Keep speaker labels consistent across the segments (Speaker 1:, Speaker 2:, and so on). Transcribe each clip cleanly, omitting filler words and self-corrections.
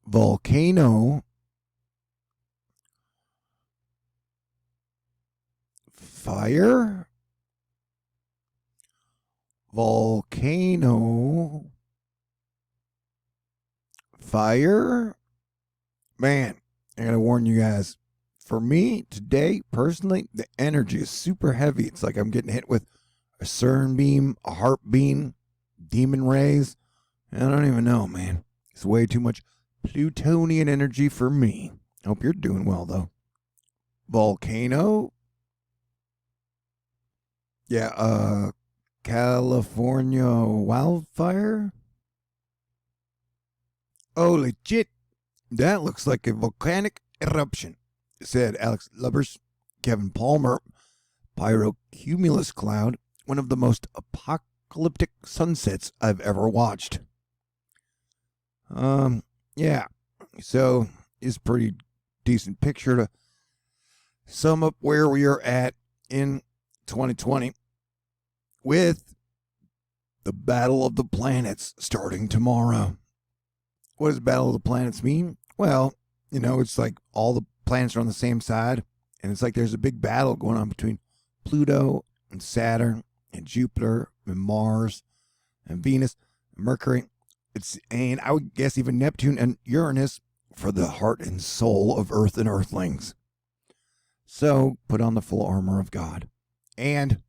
Speaker 1: volcano, fire, volcano, fire. Man, I gotta warn you guys. For me today, personally, the energy is super heavy. It's like I'm getting hit with a CERN beam, a HARP beam, demon rays. I don't even know, man. It's way too much Plutonian energy for me. Hope you're doing well, though. Volcano? Yeah, California wildfire? Oh, legit. That looks like a volcanic eruption, said Alex Lubbers. Kevin Palmer, pyrocumulus cloud, one of the most apocalyptic sunsets I've ever watched. Yeah, so it's a pretty decent picture to sum up where we are at in 2020 with the Battle of the Planets starting tomorrow. What does Battle of the Planets mean? Well, it's like all the planets are on the same side, and it's like there's a big battle going on between Pluto and Saturn and Jupiter and Mars and Venus and Mercury. And I would guess even Neptune and Uranus for the heart and soul of Earth and Earthlings. So put on the full armor of God and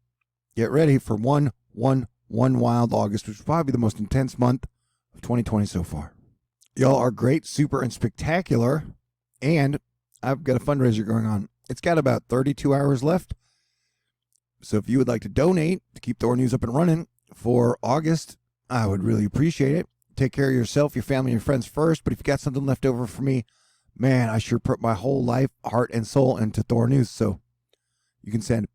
Speaker 1: get ready for 1-1-1 Wild August, which is probably the most intense month of 2020 so far. Y'all are great, super, and spectacular. And I've got a fundraiser going on. It's got about 32 hours left. So if you would like to donate to keep THORnews up and running for August, I would really appreciate it. Take care of yourself, your family, and your friends first. But if you got something left over for me, man, I sure put my whole life, heart, and soul into THORnews. So you can send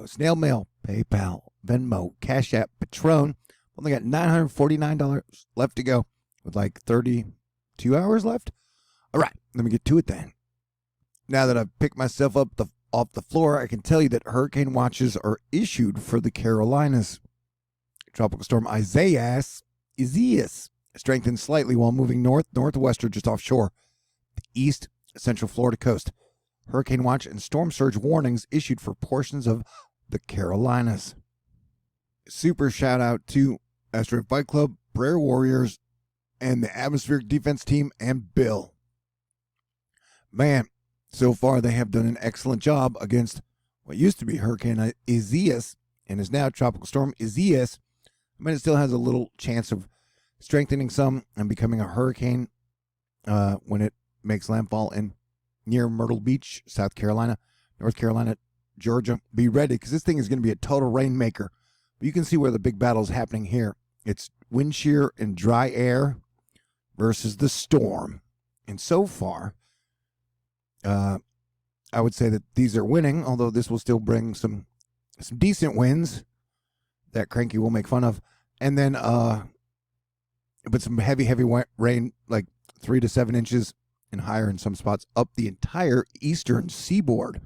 Speaker 1: snail mail, PayPal, Venmo, Cash App, Patron. Only got $949 left to go with like 32 hours left. All right, let me get to it then. Now that I've picked myself up off the floor, I can tell you that hurricane watches are issued for the Carolinas. Tropical storm Isaias strengthened slightly while moving northwest or just offshore the east central Florida coast. Hurricane watch and storm surge warnings issued for portions of the Carolinas. Super shout out to Asteroid Fight Club, Prayer Warriors, and the Atmospheric Defense Team, and Bill. Man, so far they have done an excellent job against what used to be Hurricane Isaias and is now Tropical Storm Isaias. I mean, it still has a little chance of strengthening some and becoming a hurricane when it makes landfall in near Myrtle Beach, South Carolina, North Carolina, Georgia. Be ready, because this thing is going to be a total rainmaker. But you can see where the big battle is happening here. It's wind shear and dry air versus the storm. And so far, I would say that these are winning, although this will still bring some decent winds that Cranky will make fun of. And then, but some heavy rain, like 3 to 7 inches and higher in some spots, up the entire Eastern Seaboard.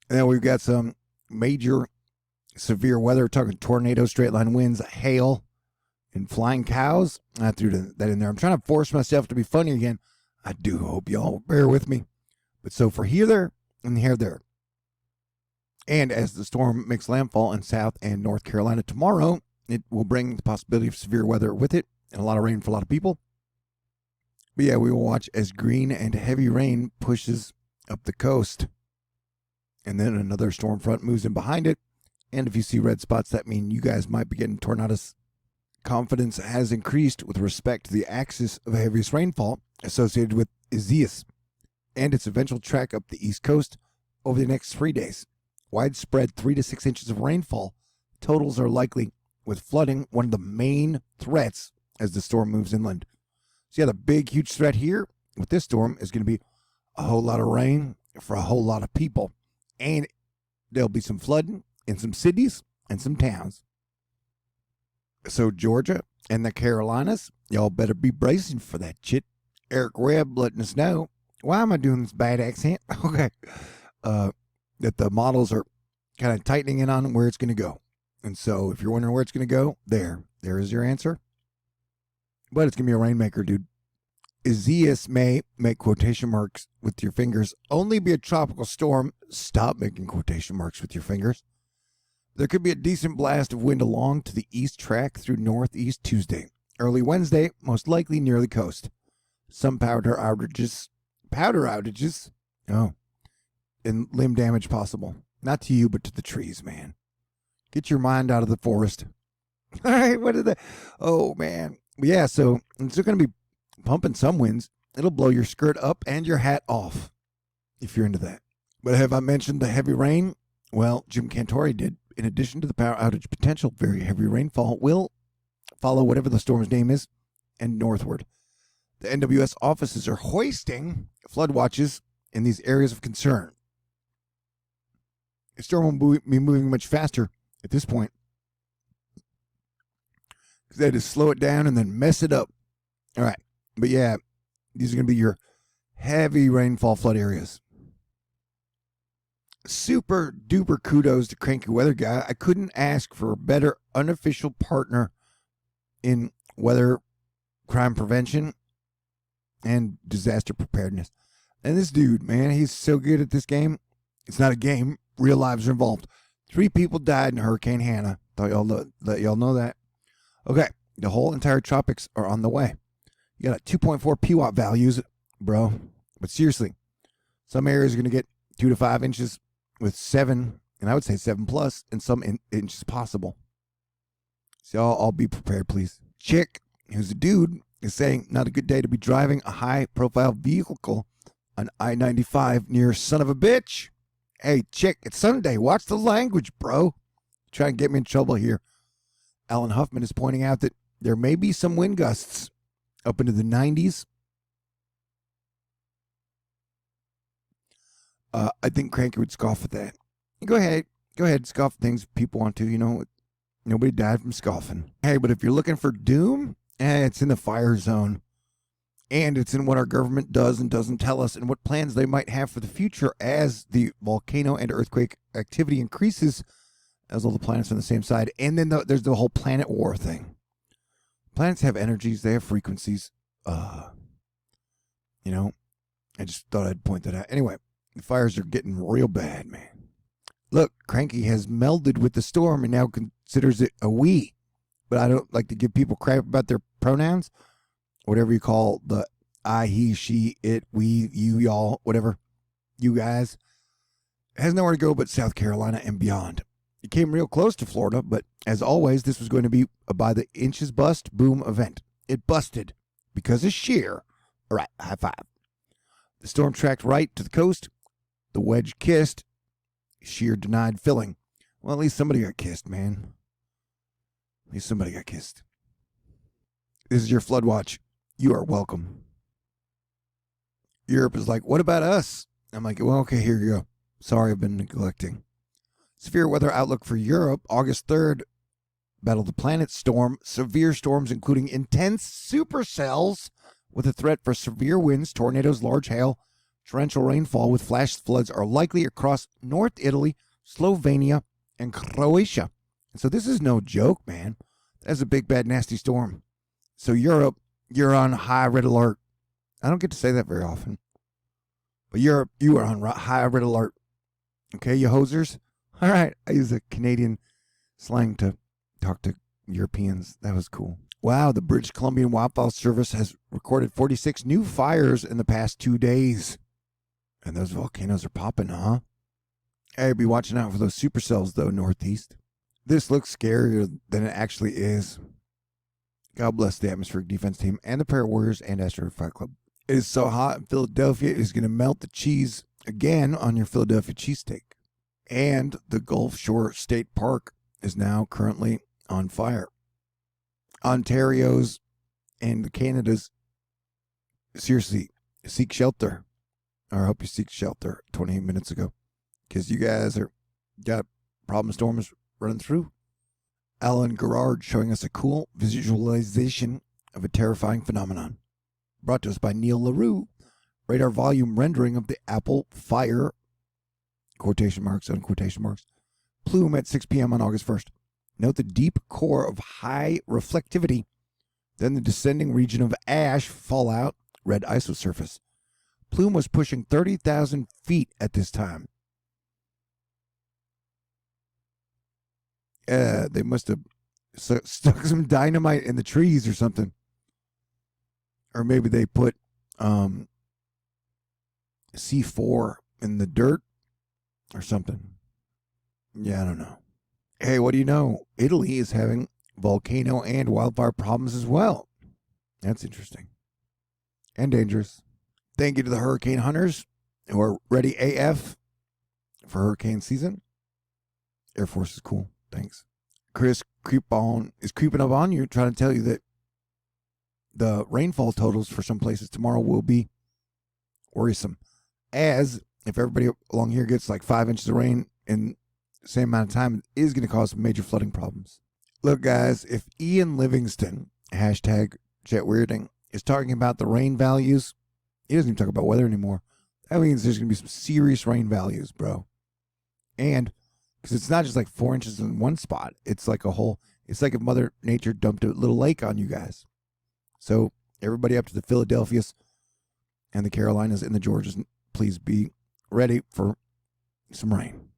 Speaker 1: And then we've got some major severe weather, talking tornadoes, straight line winds, hail, and flying cows. I threw that in there. I'm trying to force myself to be funny again. I do hope y'all bear with me. But so for here, there, and here, there. And as the storm makes landfall in South and North Carolina tomorrow, it will bring the possibility of severe weather with it and a lot of rain for a lot of people. But yeah, we will watch as green and heavy rain pushes up the coast. And then another storm front moves in behind it. And if you see red spots, that means you guys might be getting tornadoes. Confidence has increased with respect to the axis of heaviest rainfall associated with Isaias and its eventual trek up the east coast over the next 3 days. Widespread 3 to 6 inches of rainfall totals are likely, with flooding one of the main threats as the storm moves inland. So yeah, the big, huge threat here with this storm is going to be a whole lot of rain for a whole lot of people. And there'll be some flooding in some cities and some towns. So Georgia and the Carolinas, y'all better be bracing for that shit. Eric Webb letting us know. Why am I doing this bad accent? Okay. That the models are kind of tightening in on where it's going to go. And so if you're wondering where it's going to go, there is your answer. but it's going to be a rainmaker, dude. Isaias may make quotation marks with your fingers, only be a tropical storm. Stop making quotation marks with your fingers. There could be a decent blast of wind along to the east track through northeast Tuesday. Early Wednesday, most likely near the coast. Some powder outages. Oh, and limb damage possible. Not to you, but to the trees, man. Get your mind out of the forest. All right, what are the... Oh, man. Yeah, so it's going to be pumping some winds. It'll blow your skirt up and your hat off, if you're into that. But have I mentioned the heavy rain? Well, Jim Cantore did. In addition to the power outage potential, very heavy rainfall will follow whatever the storm's name is and northward. The NWS offices are hoisting flood watches in these areas of concern. The storm will be moving much faster at this point because they had to slow it down and then mess it up. All right. But yeah, these are going to be your heavy rainfall flood areas. Super duper kudos to Cranky Weather Guy. I couldn't ask for a better unofficial partner in weather crime prevention and disaster preparedness. And this dude, man, he's so good at this game. It's not a game. Real lives are involved. 3 people died in Hurricane Hannah. Thought let y'all know that. Okay, the whole entire tropics are on the way. You got a 2.4 PWAT values, bro. But seriously, some areas are going to get 2 to 5 inches with 7, and I would say 7 plus, and some inches possible. So all be prepared, please. Chick, who's a dude, is saying not a good day to be driving a high-profile vehicle on I-95 near son of a bitch. Hey, Chick, it's Sunday. Watch the language, bro. Trying to get me in trouble here. Alan Huffman is pointing out that there may be some wind gusts up into the 90s. I think Cranky would scoff at that. Go ahead, scoff at things if people want to. You know, nobody died from scoffing. Hey, but if you're looking for doom, it's in the fire zone. And it's in what our government does and doesn't tell us and what plans they might have for the future as the volcano and earthquake activity increases, as all the planets are on the same side. And then there's the whole planet war thing. Planets have energies. They have frequencies. I just thought I'd point that out. Anyway. The fires are getting real bad, man. Look, Cranky has melded with the storm and now considers it a we. But I don't like to give people crap about their pronouns. Whatever you call the I, he, she, it, we, you, y'all, whatever. You guys. It has nowhere to go but South Carolina and beyond. It came real close to Florida, but as always, this was going to be a by the inches bust boom event. It busted because of shear. All right, high five. The storm tracked right to the coast. The wedge kissed. Shear denied filling. Well, at least somebody got kissed, man. At least somebody got kissed. This is your flood watch. You are welcome. Europe is like, what about us? I'm like, well, okay, here you go. Sorry, I've been neglecting. Severe weather outlook for Europe. August 3rd. Battle of the Planet storm. Severe storms, including intense supercells with a threat for severe winds, tornadoes, large hail, torrential rainfall with flash floods are likely across North Italy, Slovenia, and Croatia. And so this is no joke, man. That's a big, bad, nasty storm. So Europe, you're on high red alert. I don't get to say that very often. But Europe, you are on high red alert. Okay, you hosers? All right, I use a Canadian slang to talk to Europeans. That was cool. Wow, the British Columbian Wildfire Service has recorded 46 new fires in the past 2 days. And those volcanoes are popping, huh? Hey, be watching out for those supercells, though, northeast. This looks scarier than it actually is. God bless the atmospheric defense team and the Prayer Warriors and Asteroid Fight Club. It is so hot in Philadelphia, it is going to melt the cheese again on your Philadelphia cheesesteak. And the Gulf Shore State Park is now currently on fire. Ontario's and Canada's, seriously, seek shelter. Or I hope you seek shelter 28 minutes ago. Because you guys got problem storms running through. Alan Gerard showing us a cool visualization of a terrifying phenomenon. Brought to us by Neil LaRue. Radar volume rendering of the Apple Fire, quotation marks, unquotation marks, plume at 6 p.m. on August 1st. Note the deep core of high reflectivity Then the descending region of ash, fallout, red isosurface. Plume was pushing 30,000 feet at this time. They must have stuck some dynamite in the trees or something. Or maybe they put C4 in the dirt or something. Yeah, I don't know. Hey, what do you know? Italy is having volcano and wildfire problems as well. That's interesting. And dangerous. Thank you to the hurricane hunters who are ready AF for hurricane season. Air Force is cool. Thanks. Chris is creeping up on you, trying to tell you that the rainfall totals for some places tomorrow will be worrisome. As if everybody along here gets like 5 inches of rain in the same amount of time, it is going to cause some major flooding problems. Look, guys, if Ian Livingston, hashtag JetWeirding, is talking about the rain values, he doesn't even talk about weather anymore. That means there's going to be some serious rain values, bro. And because it's not just like 4 inches in one spot, it's like a whole, it's like if Mother Nature dumped a little lake on you guys. So everybody up to the Philadelphias and the Carolinas and the Georgias, please be ready for some rain.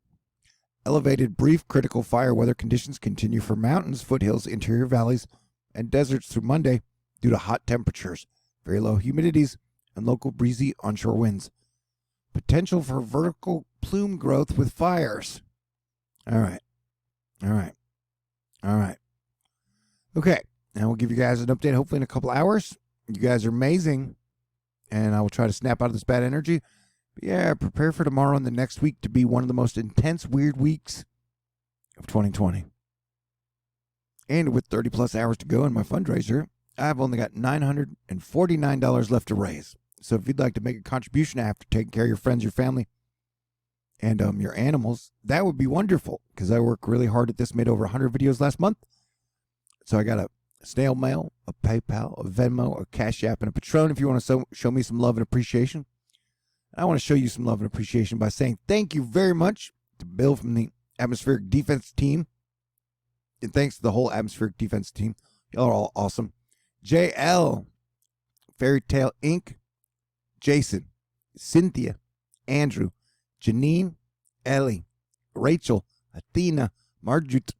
Speaker 1: Elevated, brief, critical fire weather conditions continue for mountains, foothills, interior valleys, and deserts through Monday due to hot temperatures, very low humidities, and local breezy onshore winds. Potential for vertical plume growth with fires. All right. Okay, now we'll give you guys an update hopefully in a couple hours. You guys are amazing, and I will try to snap out of this bad energy. But yeah, prepare for tomorrow and the next week to be one of the most intense, weird weeks of 2020. And with 30 plus hours to go in my fundraiser, I've only got $949 left to raise. So if you'd like to make a contribution after taking care of your friends, your family, and your animals, that would be wonderful, because I work really hard at this, made over 100 videos last month. So I got a snail mail, a PayPal, a Venmo, a CashApp, and a Patron if you want to show me some love and appreciation. I want to show you some love and appreciation by saying thank you very much to Bill from the Atmospheric Defense Team. And thanks to the whole Atmospheric Defense Team. Y'all are all awesome. JL, Fairy Tale Inc., Jason, Cynthia, Andrew, Janine, Ellie, Rachel, Athena, Marjut,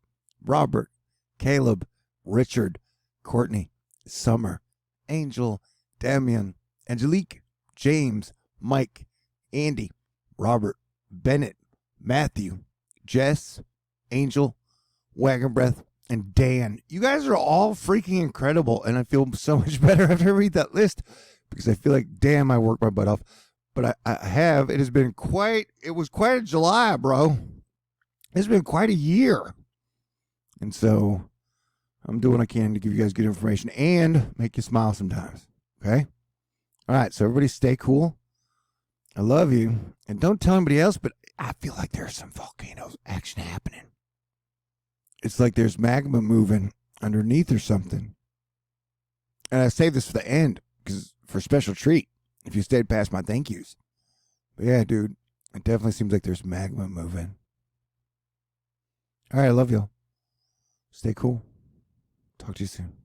Speaker 1: Robert, Caleb, Richard, Courtney, Summer, Angel, Damian, Angelique, James, Mike, Andy, Robert, Bennett, Matthew, Jess, Angel, Wagon Breath, and Dan. You guys are all freaking incredible, and I feel so much better after I read that list, because I feel like, damn, I worked my butt off. But it was quite a July, bro. It's been quite a year. And so I'm doing what I can to give you guys good information and make you smile sometimes. Okay? All right, so everybody stay cool. I love you. And don't tell anybody else, but I feel like there's some volcano action happening. It's like there's magma moving underneath or something. And I saved this for the end, because for a special treat, if you stayed past my thank yous. But yeah, dude, it definitely seems like there's magma moving. All right, I love y'all. Stay cool. Talk to you soon.